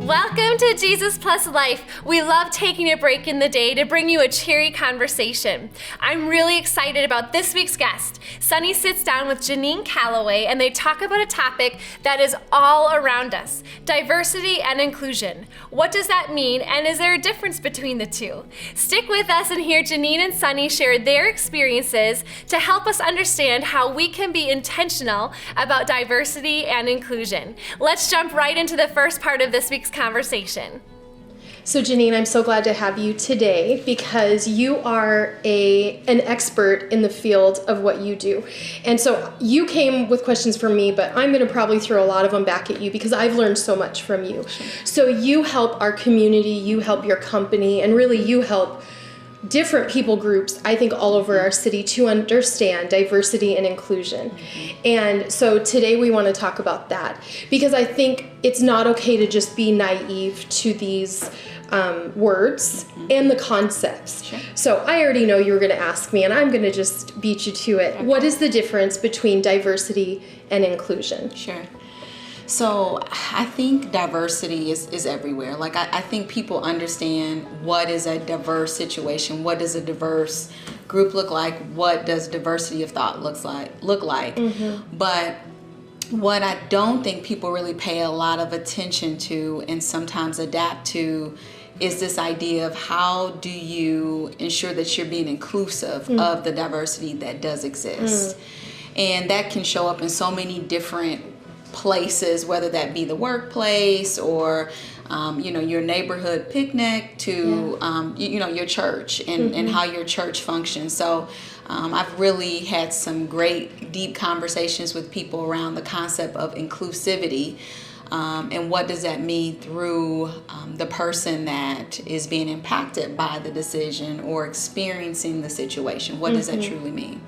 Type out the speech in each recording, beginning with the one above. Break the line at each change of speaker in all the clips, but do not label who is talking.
Welcome to Jesus.Plus.Life. We love taking a break in the day to bring you a cheery conversation. I'm really excited about this week's guest. Sonny sits down with Jenene Calloway and they talk about a topic that is all around us, diversity and inclusion. What does that mean, and is there a difference between the two? Stick with us and hear Jenene and Sonny share their experiences to help us understand how we can be intentional about diversity and inclusion. Let's jump right into the first part of this week's conversation.
So Jenene, I'm so glad to have you today because you are an expert in the field of what you do. And so you came with questions for me, but I'm going to probably throw a lot of them back at you because I've learned so much from you. So you help our community, you help your company, and really you help different people groups, I think, all over our city to understand diversity and inclusion. And so today we want to talk about that because I think it's not okay to just be naive to these words and the concepts.
Sure.
So I already know you were going to ask me, and I'm going to just beat you to it. Okay. What is the difference between diversity and inclusion?
Sure. So I think diversity is everywhere. Like I think people understand what is a diverse situation, what does a diverse group look like, what does diversity of thought look like. But what I don't think people really pay a lot of attention to and sometimes adapt to is this idea of how do you ensure that you're being inclusive of the diversity that does exist. And that can show up in so many different places, whether that be the workplace or your neighborhood picnic to your church and how your church functions. So I've really had some great deep conversations with people around the concept of inclusivity and what does that mean through the person that is being impacted by the decision or experiencing the situation. What does that truly mean?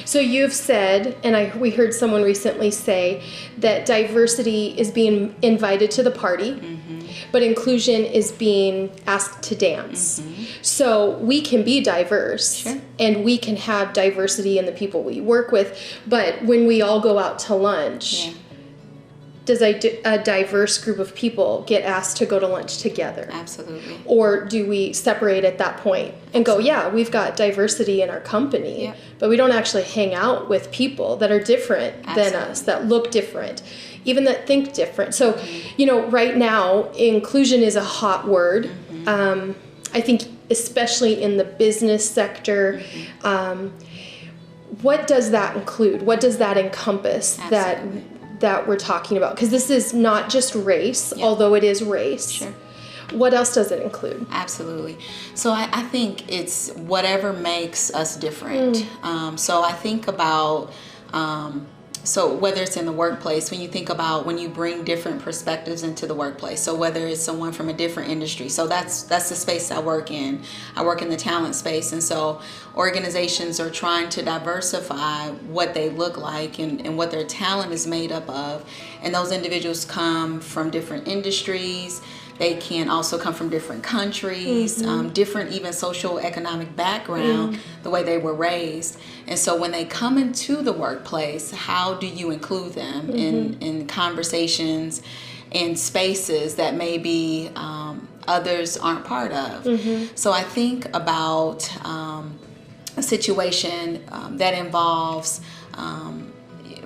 So you've said, and we heard someone recently say that diversity is being invited to the party, but inclusion is being asked to dance. So we can be diverse,
Sure.
and we can have diversity in the people we work with, but when we all go out to lunch, does a diverse group of people get asked to go to lunch together?
Absolutely.
Or do we separate at that point and go, yeah, we've got diversity in our company, but we don't actually hang out with people that are different than us, that look different, even that think different. So, right now, inclusion is a hot word. I think especially in the business sector, what does that include? What does that encompass that we're talking about? Because this is not just race, although it is race. Sure. What else does it include?
Absolutely. So I think it's whatever makes us different. So I think about, so whether it's in the workplace, when you think about when you bring different perspectives into the workplace, so whether it's someone from a different industry, so that's the space I work in. I work in the talent space, and so organizations are trying to diversify what they look like and what their talent is made up of. And those individuals come from different industries. They can also come from different countries, different even social economic background, the way they were raised. And so when they come into the workplace, how do you include them in conversations and spaces that maybe others aren't part of? So I think about a situation that involves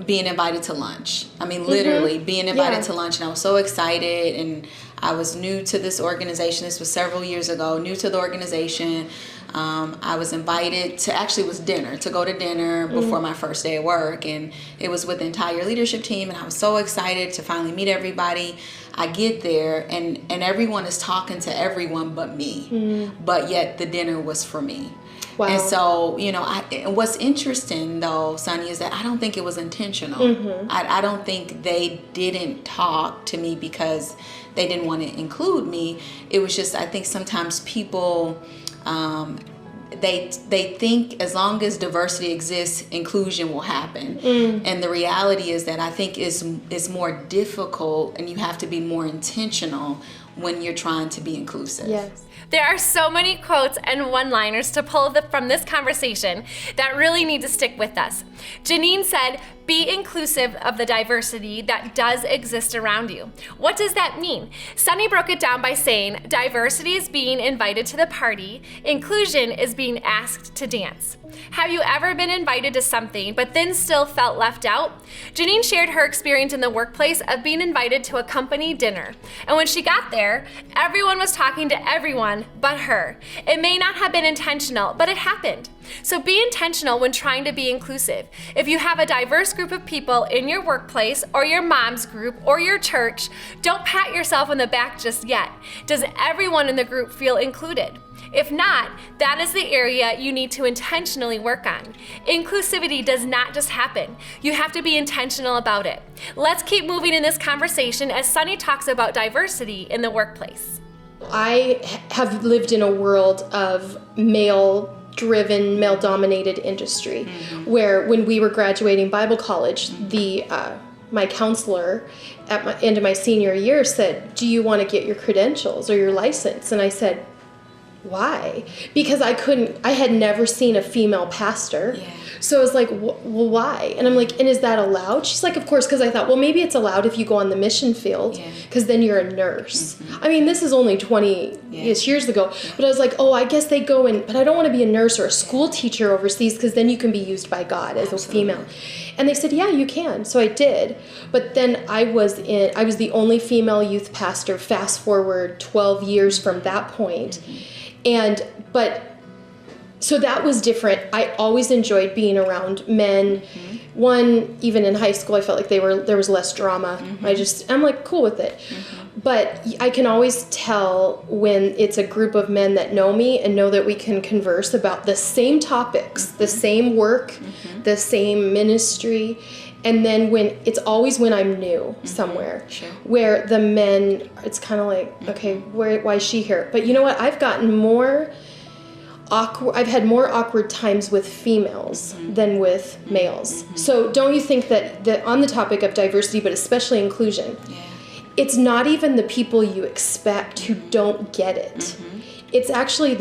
being invited to lunch. I mean, literally being invited to lunch. And I was so excited, and I was new to this organization. This was several years ago, new to the organization. I was invited to go to dinner before my first day of work, and it was with the entire leadership team, and I was so excited to finally meet everybody. I get there, and everyone is talking to everyone but me, but yet the dinner was for me. Wow. And so, and what's interesting though, Sonny, is that I don't think it was intentional. I don't think they didn't talk to me because they didn't want to include me. It was just, I think sometimes people, they think as long as diversity exists, inclusion will happen. And the reality is that I think is more difficult, and you have to be more intentional when you're trying to be inclusive.
Yes.
There are so many quotes and one-liners to pull from this conversation that really need to stick with us. Jenene said, Be inclusive of the diversity that does exist around you. What does that mean? Sonny broke it down by saying, diversity is being invited to the party, inclusion is being asked to dance. Have you ever been invited to something but then still felt left out? Jenene shared her experience in the workplace of being invited to a company dinner. And when she got there, everyone was talking to everyone but her. It may not have been intentional, but it happened. So be intentional when trying to be inclusive. If you have a diverse group of people in your workplace or your mom's group or your church, don't pat yourself on the back just yet. Does everyone in the group feel included? If not, that is the area you need to intentionally work on. Inclusivity does not just happen. You have to be intentional about it. Let's keep moving in this conversation as Sonny talks about diversity in the workplace.
I have lived in a world of male-driven, male-dominated industry, where when we were graduating Bible college, my counselor at my end of my senior year said, "Do you want to get your credentials or your license?" And I said, "Why?" Because I had never seen a female pastor.
Yeah.
So I was like, well, why? And I'm like, and is that allowed? She's like, of course, because I thought, well, maybe it's allowed if you go on the mission field, because then you're a nurse. I mean, this is only 20 years ago, but I was like, oh, I guess they go in, but I don't want to be a nurse or a school teacher overseas, because then you can be used by God as a female. And they said, yeah, you can. So I did. But then I was the only female youth pastor, fast forward 12 years from that point. So that was different. I always enjoyed being around men. One, even in high school, I felt like there was less drama. I'm like cool with it. But I can always tell when it's a group of men that know me and know that we can converse about the same topics, the same work, the same ministry. And then it's always when I'm new somewhere, where the men, it's kind of like, okay, why is she here? But you know what? I've had more awkward times with females than with males. So don't you think that on the topic of diversity, but especially inclusion, it's not even the people you expect who don't get it. It's actually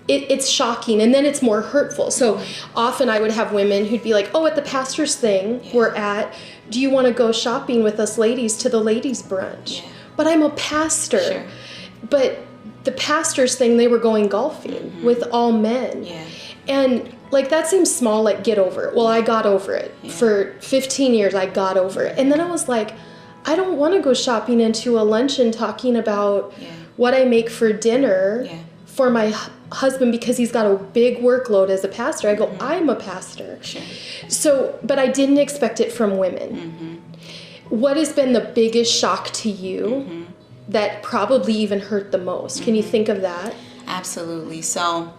it's shocking, and then it's more hurtful. So often I would have women who'd be like, oh, at the pastor's thing we're at, do you want to go shopping with us ladies to the ladies' brunch? But I'm a pastor. But the pastor's thing, they were going golfing with all men. And like, that seems small, like, get over it. Well, I got over it. For 15 years, I got over it. And then I was like, I don't want to go shopping into a luncheon talking about what I make for dinner for my husband because he's got a big workload as a pastor. I go, I'm a pastor. So, but I didn't expect it from women. What has been the biggest shock to you that probably even hurt the most? Can you think of that?
Absolutely. So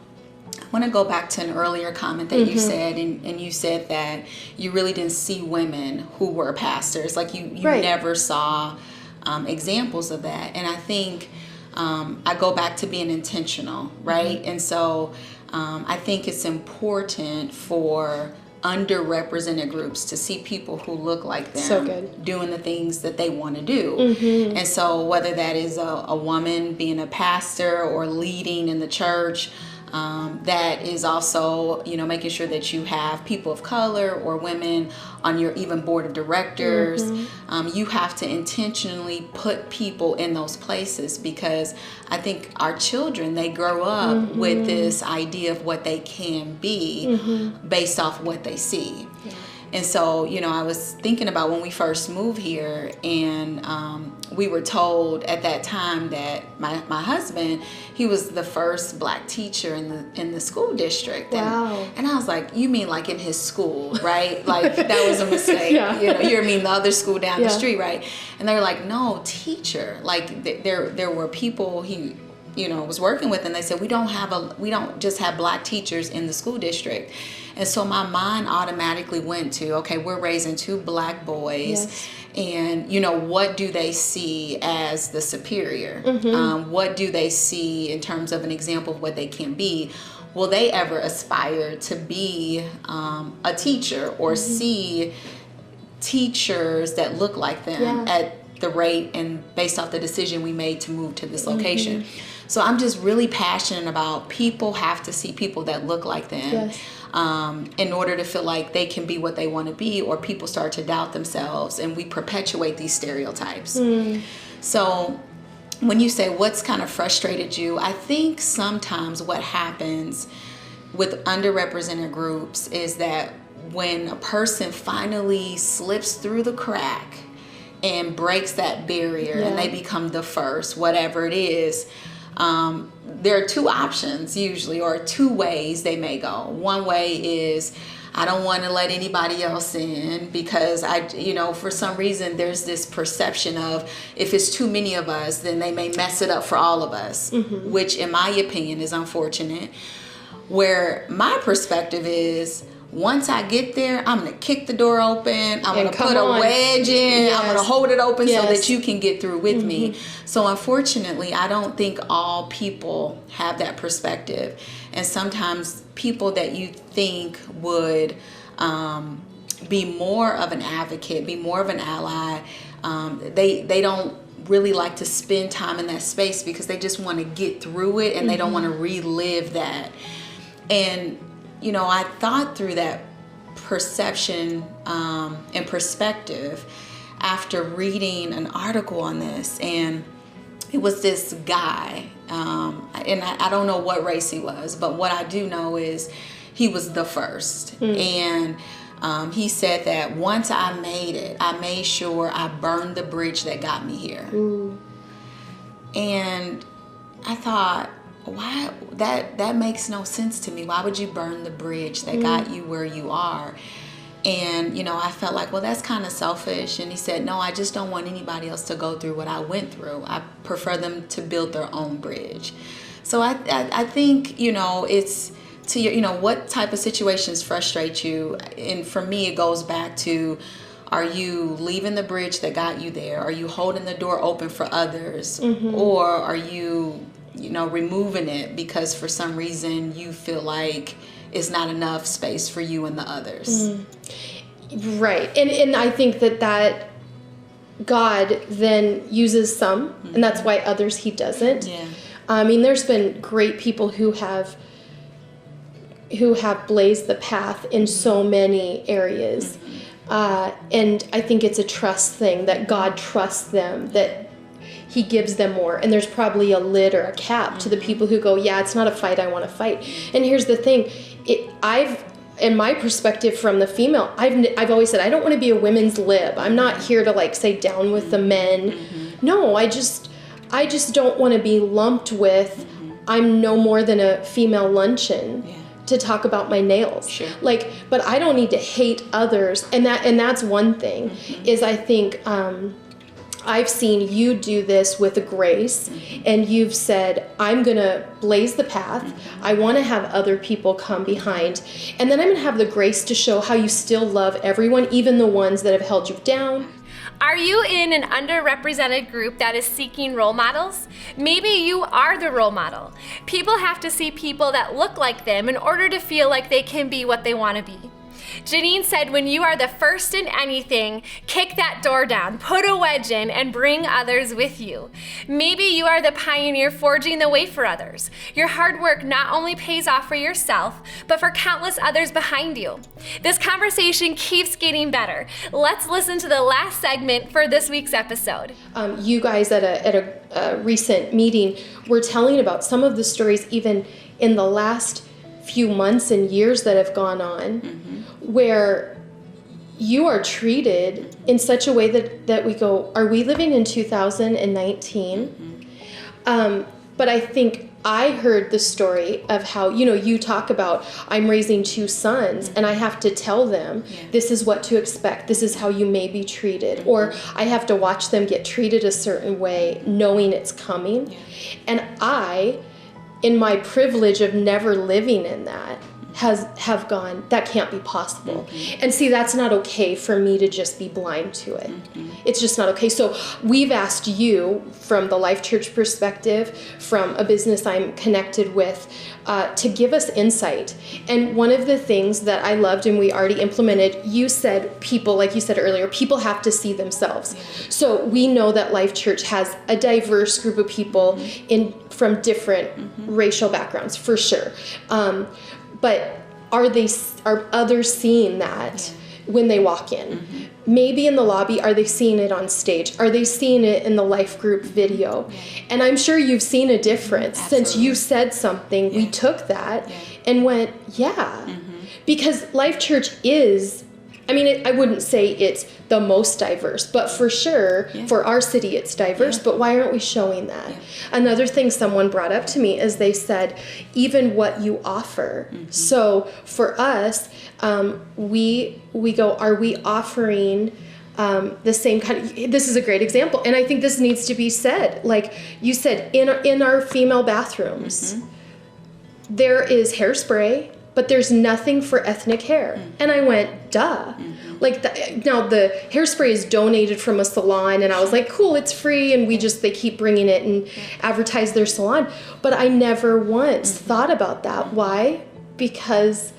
I want to go back to an earlier comment that you said, and you said that you really didn't see women who were pastors. Like you never saw examples of that. And I think I go back to being intentional, right? And so I think it's important for underrepresented groups to see people who look like them doing the things that they want to do. And so whether that is a woman being a pastor or leading in the church, that is also, making sure that you have people of color or women on your even board of directors. You have to intentionally put people in those places, because I think our children, they grow up with this idea of what they can be based off what they see. And so, I was thinking about when we first moved here, and we were told at that time that my husband, he was the first black teacher in the school district. And I was like, you mean like in his school, right? Like that was a mistake. You mean the other school down the street, right? And they were like, no, teacher. Like there were people he was working with, and they said, we don't just have black teachers in the school district. And so my mind automatically went to, okay, we're raising 2 black boys, and what do they see as the superior? What do they see in terms of an example of what they can be? Will they ever aspire to be a teacher or see teachers that look like them at the rate and based off the decision we made to move to this location? So I'm just really passionate about people have to see people that look like them.
Yes.
In order to feel like they can be what they want to be, or people start to doubt themselves, and we perpetuate these stereotypes. So when you say what's kind of frustrated you, I think sometimes what happens with underrepresented groups is that when a person finally slips through the crack and breaks that barrier, and they become the first, whatever it is, there are two options usually, or two ways they may go. One way is, I don't want to let anybody else in because for some reason there's this perception of if it's too many of us, then they may mess it up for all of us, which in my opinion is unfortunate. Where my perspective is, once I get there, I'm going to kick the door open. I'm going to put a wedge in.
Yes.
I'm going to hold it open so that you can get through with me. So unfortunately, I don't think all people have that perspective. And sometimes people that you think would be more of an advocate, be more of an ally, they don't really like to spend time in that space because they just want to get through it, and they don't want to relive that. And I thought through that perception and perspective after reading an article on this, and it was this guy, and I don't know what race he was, but what I do know is he was the first. And he said that once I made it, I made sure I burned the bridge that got me here. And I thought, why that makes no sense to me. Why would you burn the bridge that got you where you are? And I felt like, well, that's kind of selfish. And he said, no, I just don't want anybody else to go through what I went through. I prefer them to build their own bridge. So I think it's to your what type of situations frustrate you. And for me, it goes back to, are you leaving the bridge that got you there? Are you holding the door open for others? Or are you removing it because for some reason you feel like it's not enough space for you and the others?
Right. And I think that God then uses some, and that's why others he doesn't.
Yeah.
I mean, there's been great people who have blazed the path in so many areas. And I think it's a trust thing, that God trusts them, that he gives them more. And there's probably a lid or a cap to the people who go, yeah, it's not a fight I want to fight. And here's the thing. In my perspective from the female, I've always said, I don't want to be a women's lib. I'm not here to say down with the men. No, I just don't want to be lumped with, I'm no more than a female luncheon. To talk about my nails.
Sure.
But I don't need to hate others. And that's one thing is I think, I've seen you do this with a grace, and you've said, I'm going to blaze the path. I want to have other people come behind. And then I'm going to have the grace to show how you still love everyone, even the ones that have held you down.
Are you in an underrepresented group that is seeking role models? Maybe you are the role model. People have to see people that look like them in order to feel like they can be what they want to be. Jenene said, when you are the first in anything, kick that door down, put a wedge in, and bring others with you. Maybe you are the pioneer forging the way for others. Your hard work not only pays off for yourself, but for countless others behind you. This conversation keeps getting better. Let's listen to the last segment for this week's episode.
You guys at a recent meeting were telling about some of the stories even in the last few months and years that have gone on, where you are treated in such a way that we go, are we living in 2019? But I think I heard the story of how, you talk about, I'm raising 2 sons and I have to tell them, this is what to expect. This is how you may be treated. Or I have to watch them get treated a certain way, knowing it's coming. And I, in my privilege of never living in that, have gone, that can't be possible. And see, that's not okay for me to just be blind to it. It's just not okay. So we've asked you, from the Life Church perspective, from a business I'm connected with, to give us insight. And one of the things that I loved and we already implemented, you said people, like you said earlier, people have to see themselves. So we know that Life Church has a diverse group of people from different racial backgrounds, for sure. But are others seeing that when they walk in? Maybe in the lobby, are they seeing it on stage? Are they seeing it in the life group video? And I'm sure you've seen a difference. Since you said something. We took that and went, because Life Church is, I mean, I wouldn't say it's the most diverse, but for sure, for our city, it's diverse. But why aren't we showing that? Another thing someone brought up to me is they said, even what you offer. So for us, we go, are we offering the same kind of, this is a great example. And I think this needs to be said. Like you said, in our female bathrooms, there is hairspray, but there's nothing for ethnic hair. And I went, duh. Like, now the hairspray is donated from a salon, and I was like, cool, it's free, and they keep bringing it and advertise their salon. But I never once thought about that. Why? Because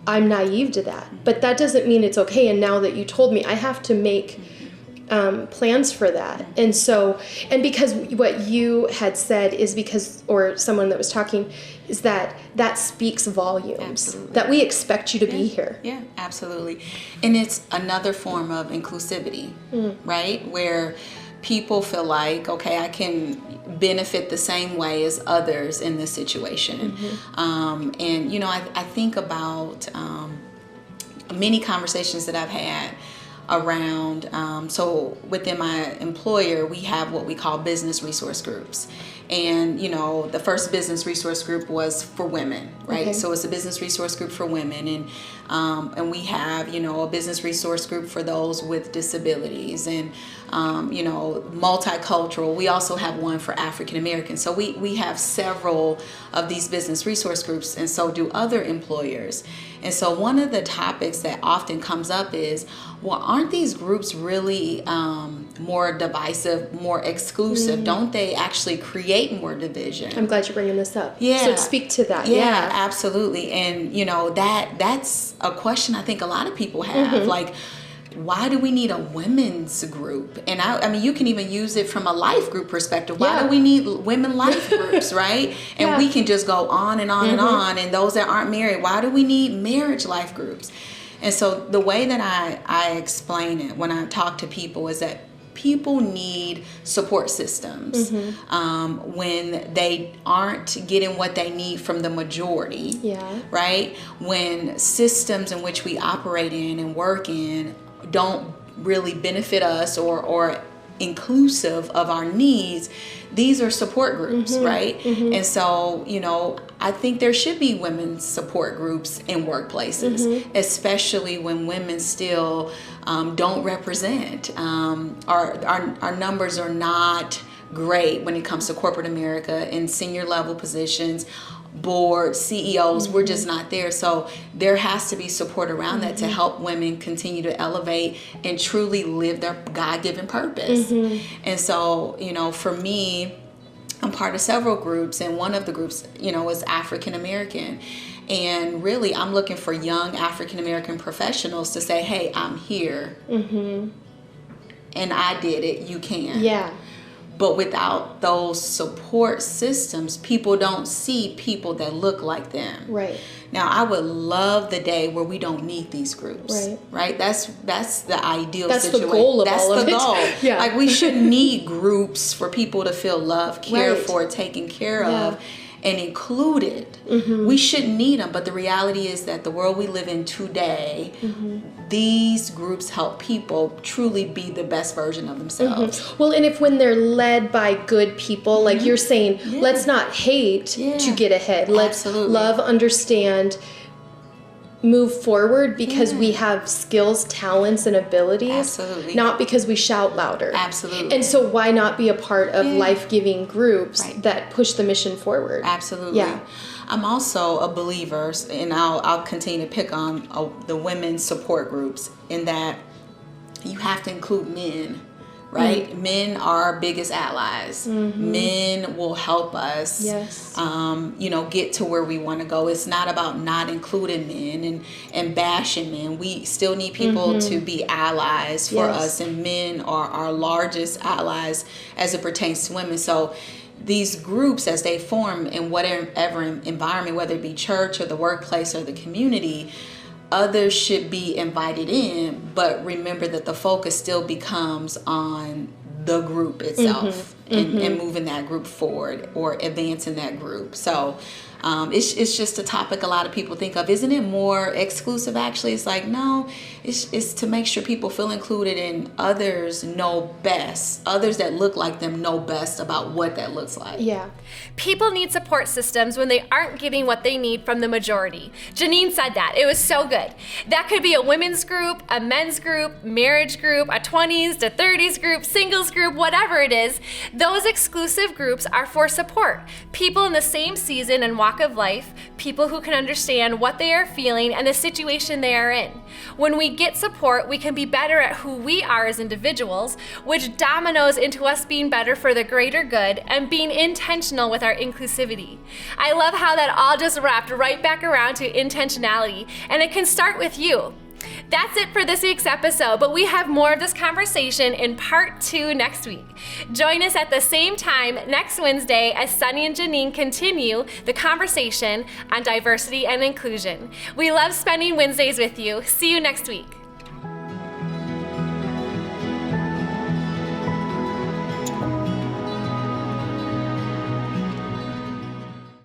I'm naive to that. But that doesn't mean it's okay. And now that you told me, I have to make plans for that. And so, and because what you had said is because, or someone that was talking, is that speaks volumes. That we expect you to be here. Yeah,
absolutely. And it's another form of inclusivity, right? Where people feel like, okay, I can benefit the same way as others in this situation. And, you know, I think about many conversations that I've had around, so within my employer, we have what we call business resource groups. And, you know, the first business resource group was for women, right? So it's a business resource group for women. And we have, you know, a business resource group for those with disabilities and, you know, multicultural. We also have one for African Americans. So we have several of these business resource groups, and so do other employers. And so one of the topics that often comes up is, well, aren't these groups really more divisive, more exclusive? Don't they actually create more division?
I'm glad you're bringing this up. So speak to that.
Yeah, absolutely. And, you know, that's a question I think a lot of people have. Like, why do we need a women's group? And I mean, you can even use it from a life group perspective. Why do we need women life groups, right? And we can just go on and on and on. And those that aren't married, why do we need marriage life groups? And so the way that I explain it when I talk to people is that people need support systems when they aren't getting what they need from the majority, right? When systems in which we operate in and work in don't really benefit us or inclusive of our needs, these are support groups, right? And so, you know, I think there should be women's support groups in workplaces, especially when women still don't represent. Our numbers are not great when it comes to corporate America in senior level positions. Board, CEOs, we're just not there. So there has to be support around that to help women continue to elevate and truly live their God-given purpose. And so, you know, for me, I'm part of several groups, and one of the groups, you know, is African American. And really, I'm looking for young African American professionals to say, hey, I'm here. And I did it, you can. But without those support systems, people don't see people that look like them. Now, I would love the day where we don't need these groups. Right? That's the ideal situation. That's the goal of all of it. That's the goal. Like, we shouldn't need groups for people to feel loved, cared for, taken care of, and included. We shouldn't need them. But the reality is that the world we live in today, these groups help people truly be the best version of themselves.
Well, and when they're led by good people, like you're saying, let's not hate to get ahead. Let's love, understand, move forward because we have skills, talents, and abilities.
Absolutely.
Not because we shout louder.
Absolutely.
And so why not be a part of life-giving groups that push the mission forward?
Absolutely.
Yeah.
I'm also a believer, and I'll continue to pick on the women's support groups, in that you have to include men. Right? Men are our biggest allies. Men will help us, get to where we want to go. It's not about not including men and bashing men. We still need people to be allies for us, and men are our largest allies as it pertains to women. So these groups, as they form in whatever environment, whether it be church or the workplace or the community, others should be invited in, but remember that the focus still becomes on the group itself and moving that group forward or advancing that group. So it's just a topic a lot of people think of. Isn't it more exclusive? Actually, it's like, no, it's to make sure people feel included, and others know best. Others that look like them know best about what that looks like.
Yeah.
People need support systems when they aren't getting what they need from the majority. Jenene said that. It was so good. That could be a women's group, a men's group, marriage group, a 20s to 30s group, singles group, whatever it is. Those exclusive groups are for support. People in the same season and walk of life, people who can understand what they are feeling and the situation they are in. When we get support, we can be better at who we are as individuals, which dominoes into us being better for the greater good and being intentional with our inclusivity. I love how that all just wrapped right back around to intentionality, and it can start with you. That's it for this week's episode, but we have more of this conversation in part 2 next week. Join us at the same time next Wednesday as Sonny and Jenene continue the conversation on diversity and inclusion. We love spending Wednesdays with you. See you next week.